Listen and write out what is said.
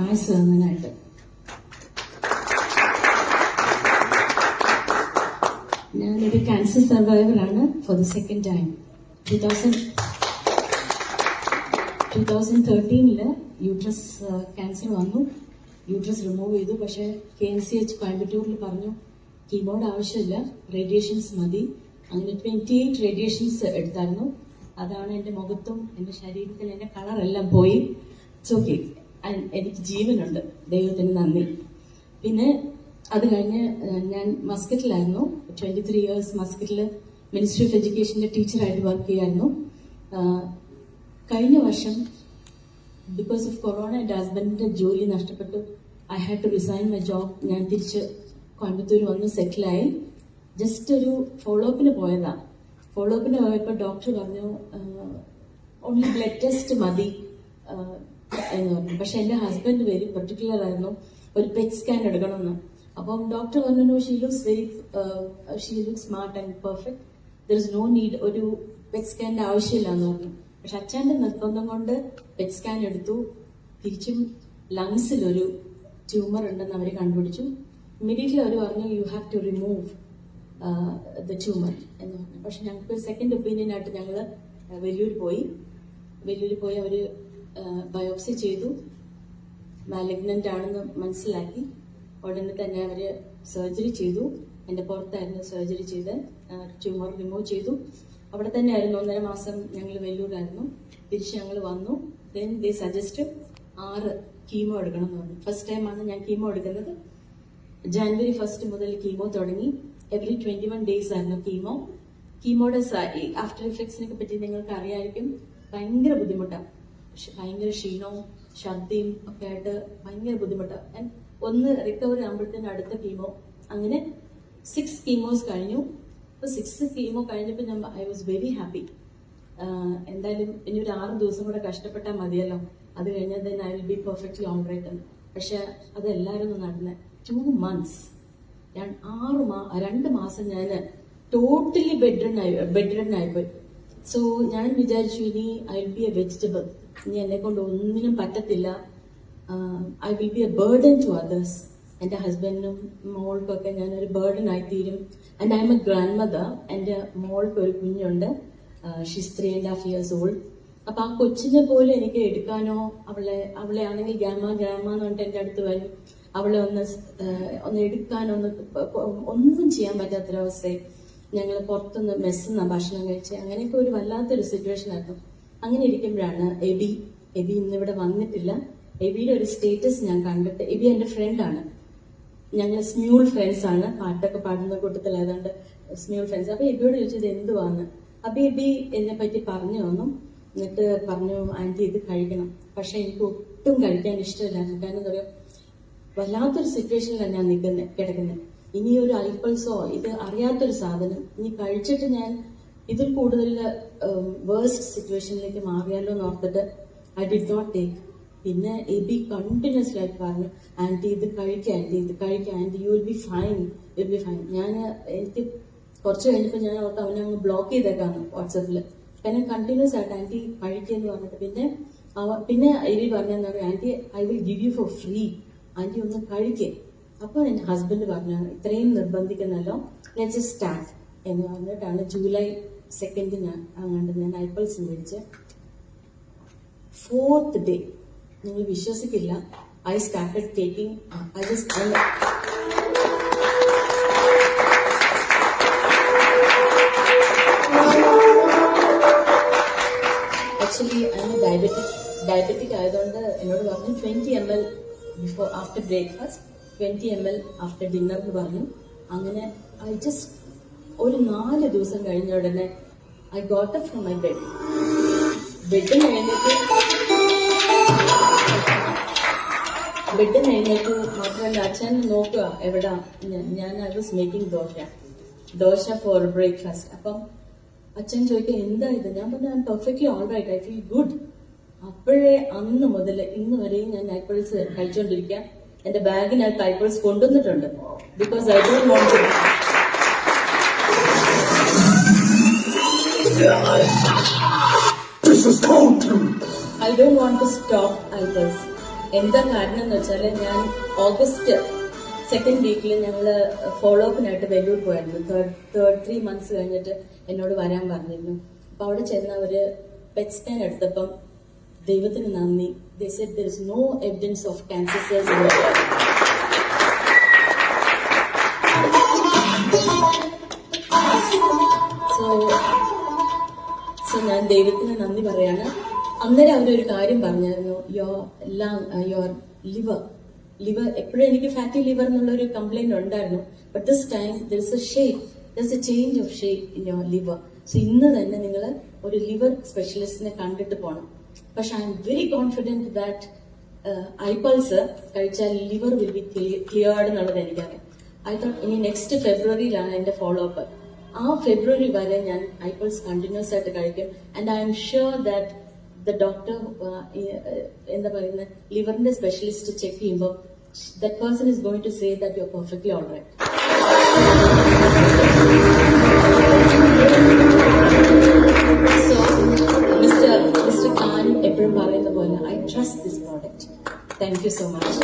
ആയുസ് തന്നതിനായിട്ട്. ഞാനൊരു ക്യാൻസർ സർവൈവറാണ് for the second time. 2013 uterus cancer വന്നു. യൂട്രസ് റിമൂവ് ചെയ്തു. പക്ഷേ KMCH കോയമ്പത്തൂരിൽ പറഞ്ഞു കീമോയുടെ ആവശ്യമില്ല, റേഡിയേഷൻസ് മതി. അങ്ങനെ 28 റേഡിയേഷൻസ് എടുത്തായിരുന്നു. അതാണ് എൻ്റെ മുഖത്തും എൻ്റെ ശരീരത്തിൽ എൻ്റെ കളറെല്ലാം പോയി. ഇറ്റ്സ് ഓക്കെ, എനിക്ക് ജീവനുണ്ട്, ദൈവത്തിന് നന്ദി. പിന്നെ അത് കഴിഞ്ഞ് ഞാൻ മസ്കറ്റിലായിരുന്നു. 23 years മസ്കറ്റിൽ മിനിസ്ട്രി ഓഫ് എഡ്യൂക്കേഷൻ്റെ ടീച്ചറായിട്ട് വർക്ക് ചെയ്യായിരുന്നു. കഴിഞ്ഞ വർഷം ബിക്കോസ് ഓഫ് കൊറോണ എൻ്റെ ഹസ്ബൻഡിൻ്റെ ജോലി നഷ്ടപ്പെട്ടു. I had to resign my job. ഞാൻ തിരിച്ച് കോയമ്പത്തൂർ വന്ന് സെറ്റിലായി. ജസ്റ്റ് ഒരു ഫോളോ അപ്പിന് പോയതാണ്. ഫോളോ അപ്പിന് പോയപ്പോൾ ഡോക്ടർ പറഞ്ഞു ഓൺലി ബ്ലഡ് ടെസ്റ്റ് മതി എന്ന് പറഞ്ഞു. പക്ഷെ എൻ്റെ ഹസ്ബൻഡ് വെരി പെർട്ടിക്കുലർ ആയിരുന്നു, ഒരു പെറ്റ് സ്കാൻ എടുക്കണമെന്ന്. അപ്പം ഡോക്ടർ പറഞ്ഞു she looks smart and perfect, there is no need, ഒരു പെറ്റ് സ്കാനിന്റെ ആവശ്യമില്ല എന്ന് പറഞ്ഞു. പക്ഷെ അച്ഛൻ്റെ നിർബന്ധം കൊണ്ട് പെറ്റ് സ്കാൻ എടുത്തു. തിരിച്ചും ലങ്സിൽ ഒരു ട്യൂമർ ഉണ്ടെന്ന് അവർ കണ്ടുപിടിച്ചു. ഇമ്മീഡിയറ്റ്ലി അവർ പറഞ്ഞു you have to remove the tumour എന്ന് പറഞ്ഞു. പക്ഷെ ഞങ്ങൾക്ക് സെക്കൻഡ് ഒപ്പീനിയൻ ആയിട്ട് ഞങ്ങൾ വെല്ലൂർ പോയി അവർ ബയോപ്സി ചെയ്തു. മാലിഗ്നന്റ് ആണെന്ന് മനസ്സിലാക്കി. ഉടനെ തന്നെ അവർ സർജറി ചെയ്തു. എൻ്റെ പുറത്തായിരുന്നു സർജറി ചെയ്ത് ട്യൂമർ റിമൂവ് ചെയ്തു. അവിടെ തന്നെ ആയിരുന്നു 1.5 മാസം ഞങ്ങൾ വെല്ലൂരായിരുന്നു. തിരിച്ച് ഞങ്ങൾ വന്നു. ദെൻ ദേ സജസ്റ്റ് 6 കീമോ എടുക്കണം എന്ന് പറഞ്ഞു. ഫസ്റ്റ് ടൈമാണ് ഞാൻ കീമോ എടുക്കുന്നത്. January 1 മുതൽ കീമോ തുടങ്ങി. എവറി 21 days ആയിരുന്നു കീമോയുടെ ആഫ്റ്റർ ഇഫക്ട്സിനെ പറ്റി നിങ്ങൾക്ക് അറിയാമായിരിക്കും. ഭയങ്കര ബുദ്ധിമുട്ടാണ്. ഭയങ്കര ക്ഷീണവും ഛർദിയും ഒക്കെ ആയിട്ട് ഭയങ്കര ബുദ്ധിമുട്ടാണ്. ഒന്ന് റിക്കവർ ആകുമ്പോഴത്തേന് അടുത്ത കീമോ. അങ്ങനെ 6 കീമോസ് കഴിഞ്ഞു. അപ്പോൾ 6 കീമോ കഴിഞ്ഞപ്പോൾ ഐ വാസ് വെരി ഹാപ്പി. എന്തായാലും ഇനി ഒരു 6 ദിവസം കൂടെ കഷ്ടപ്പെട്ടാൽ മതിയല്ലോ, അത് കഴിഞ്ഞാൽ I will be perfectly all right. പക്ഷെ അതെല്ലാവരും നടന്നത് 2 months. 2 മാസം ഞാൻ ടോട്ടലി ബെഡ് ആയിപ്പോയി. സോ ഞാൻ വിചാരിച്ചു ഇനി I will be a vegetable, ഇനി എന്നെ കൊണ്ട് ഒന്നിനും പറ്റത്തില്ല. I will be a burden to others. എൻ്റെ ഹസ്ബൻഡിനും മോൾക്കൊക്കെ ഞാനൊരു ബേർഡൻ ആയിത്തീരും. And I am a grandmother. എൻ്റെ മോൾക്ക് ഒരു കുഞ്ഞുണ്ട്, ഷീസ് 3.5 years old. അപ്പൊ ആ കൊച്ചിനെ പോലെ എനിക്ക് എടുക്കാനോ അവളെ ആണെങ്കിൽ ഗ്രാമ എന്ന് പറഞ്ഞിട്ട് എൻ്റെ അടുത്ത് വരും. അവളെ ഒന്ന് എടുക്കാനോ ഒന്നും ചെയ്യാൻ പറ്റാത്തൊരവസ്ഥയെ. ഞങ്ങൾ പുറത്തുനിന്ന് മെസ്സെന്നാണ് ഭക്ഷണം കഴിച്ച്. അങ്ങനെയൊക്കെ ഒരു വല്ലാത്തൊരു സിറ്റുവേഷൻ ആയിരുന്നു. അങ്ങനെ ഇരിക്കുമ്പോഴാണ് എബി ഇന്നിവിടെ വന്നിട്ടില്ല. എബിയുടെ ഒരു സ്റ്റേറ്റസ് ഞാൻ കണ്ടിട്ട്, എബി എൻ്റെ ഫ്രണ്ടാണ്, ഞങ്ങൾ സ്മ്യൂൾ ഫ്രണ്ട്സ് ആണ്, പാട്ടൊക്കെ പാടുന്ന കൂട്ടത്തിലായതുകൊണ്ട് സ്മ്യൂൾ ഫ്രണ്ട്സ്. അപ്പൊ എബിയോട് ചോദിച്ചത് എന്തുവാന്ന്. അപ്പൊ എബി എന്നെ പറ്റി പറഞ്ഞു തന്നു. എന്നിട്ട് പറഞ്ഞു ആന്റി ഇത് കഴിക്കണം. പക്ഷെ എനിക്ക് ഒട്ടും കഴിക്കാൻ ഇഷ്ടമില്ലായിരുന്നു. കാരണം എന്താ പറയുക, വല്ലാത്തൊരു സിറ്റുവേഷനിലാണ് ഞാൻ കിടക്കുന്നത്. ഇനി ഒരു ഐപ്പൾസോ ഇത് അറിയാത്തൊരു സാധനം ഇനി കഴിച്ചിട്ട് ഞാൻ ഇതിൽ കൂടുതൽ വേഴ്സ്റ്റ് സിറ്റുവേഷനിലേക്ക് മാറിയാലോ എന്ന് ഓർത്തിട്ട് ഐ ഡിഡ് നോട്ട് ടേക്ക്. പിന്നെ എബി കണ്ടിന്യൂസ്ലി ആയിട്ട് പറഞ്ഞു ആന്റി ഇത് കഴിക്കാം, aunty you will be fine. എനിക്ക് കുറച്ച് കഴിഞ്ഞപ്പോൾ ഞാൻ ഓർത്ത് അവനെ അങ്ങ് ബ്ലോക്ക് ചെയ്തേക്കാണ് വാട്സാപ്പിൽ. കാരണം കണ്ടിന്യൂസ് ആയിട്ട് ആന്റി കഴിക്കുകയെന്ന് പറഞ്ഞിട്ട് പിന്നെ എബി പറഞ്ഞെന്ന് പറയും aunty I will give you for free, aunty ഒന്ന് കഴിക്കേ. അപ്പൊ എൻ്റെ ഹസ്ബൻഡ് പറഞ്ഞു ഇത്രയും നിർബന്ധിക്കുന്നല്ലോ, ലെറ്റ്സ് ജസ്റ്റ് സ്റ്റാർട്ട് എന്ന് പറഞ്ഞിട്ടാണ് July 2 അങ്ങാണ്ട് ഞാൻ ഐപ്പൾസ് മേടിച്ച് 4th day നിങ്ങൾ വിശ്വസിക്കില്ല, ഐ സ്റ്റാർട്ടഡ് ടേക്കിംഗ്. ആക്ച്വലി അതിന് ഡയബറ്റിക് ആയതുകൊണ്ട് എന്നോട് പറഞ്ഞു 20 ml after breakfast, 20 ml after dinner എന്ന് പറഞ്ഞു. അങ്ങനെ ഐ ജസ്റ്റ് ഒരു 4 ദിവസം കഴിഞ്ഞ ഉടനെ I got up from my bed. ബെഡിൽ എഴുന്നേറ്റ് മാത്രമല്ല അച്ഛൻ നോക്കുക എവിടാ ഞാൻ I was making dosa for breakfast. അപ്പം അച്ഛൻ ചോദിക്കുക എന്താ ഇത്. ഞാൻ പറഞ്ഞു I am perfectly all right, I feel good. അപ്പോഴേ അന്ന് മുതൽ ഇന്ന് വരെയും ഞാൻ ഐപ്പിൾസ് കഴിച്ചുകൊണ്ടിരിക്കുക. എന്റെ ബാഗിനകത്ത് ഐപ്പിൾസ് കൊണ്ടുവന്നിട്ടുണ്ട്. Because I don't want to I don't want to stop ഐപ്പിൾസ്. എന്താ കാരണം എന്ന് വെച്ചാൽ ഞാൻ ഓഗസ്റ്റ് 2nd വീക്കിൽ ഞങ്ങൾ ഫോളോ അപ്പിനായിട്ട് വെല്ലൂർ പോയായിരുന്നു. തേർഡ് 3 months കഴിഞ്ഞിട്ട് എന്നോട് വരാൻ പറഞ്ഞിരുന്നു. അപ്പൊ അവിടെ ചെന്ന് അവര് പെറ്റ് സ്കാൻ എടുത്തപ്പം ദൈവത്തിന് നന്ദി, they said there is no evidence of cancer cells in the body. So ഞാൻ ദൈവത്തിന് നന്ദി പറയാണ്. അന്നേരം അവരൊരു കാര്യം പറഞ്ഞായിരുന്നു, യുവർ ലിവർ എപ്പോഴും എനിക്ക് ഫാറ്റി ലിവർ എന്നുള്ള ഒരു കംപ്ലൈന്റ് ഉണ്ടായിരുന്നു. But this time there is a change of shape in your liver. So ഇന്ന് തന്നെ നിങ്ങൾ ഒരു ലിവർ സ്പെഷ്യലിസ്റ്റിനെ കണ്ടിട്ട് പോകണം. പക്ഷെ I am very confident that iPulse കഴിച്ചാൽ ലിവർ വിൽ ബി ക്ലിയർഡ് എന്നുള്ളത് എനിക്കറിയാം. ഐ തോട്ട് ഇനി നെക്സ്റ്റ് ഫെബ്രുവരിയിലാണ് എന്റെ ഫോളോ അപ്പ്. ആ ഫെബ്രുവരി വരെ ഞാൻ ഐപൾസ് കണ്ടിന്യൂസ് ആയിട്ട് കഴിക്കും. And I am sure that the doctor എന്താ പറയുന്നത് ലിവറിന്റെ സ്പെഷ്യലിസ്റ്റ് ചെക്ക് ചെയ്യുമ്പോൾ that person is going to say that you are perfectly alright. So mister Khan എപ്പോഴും പറയുന്ന പോലെ I trust this product. Thank you so much.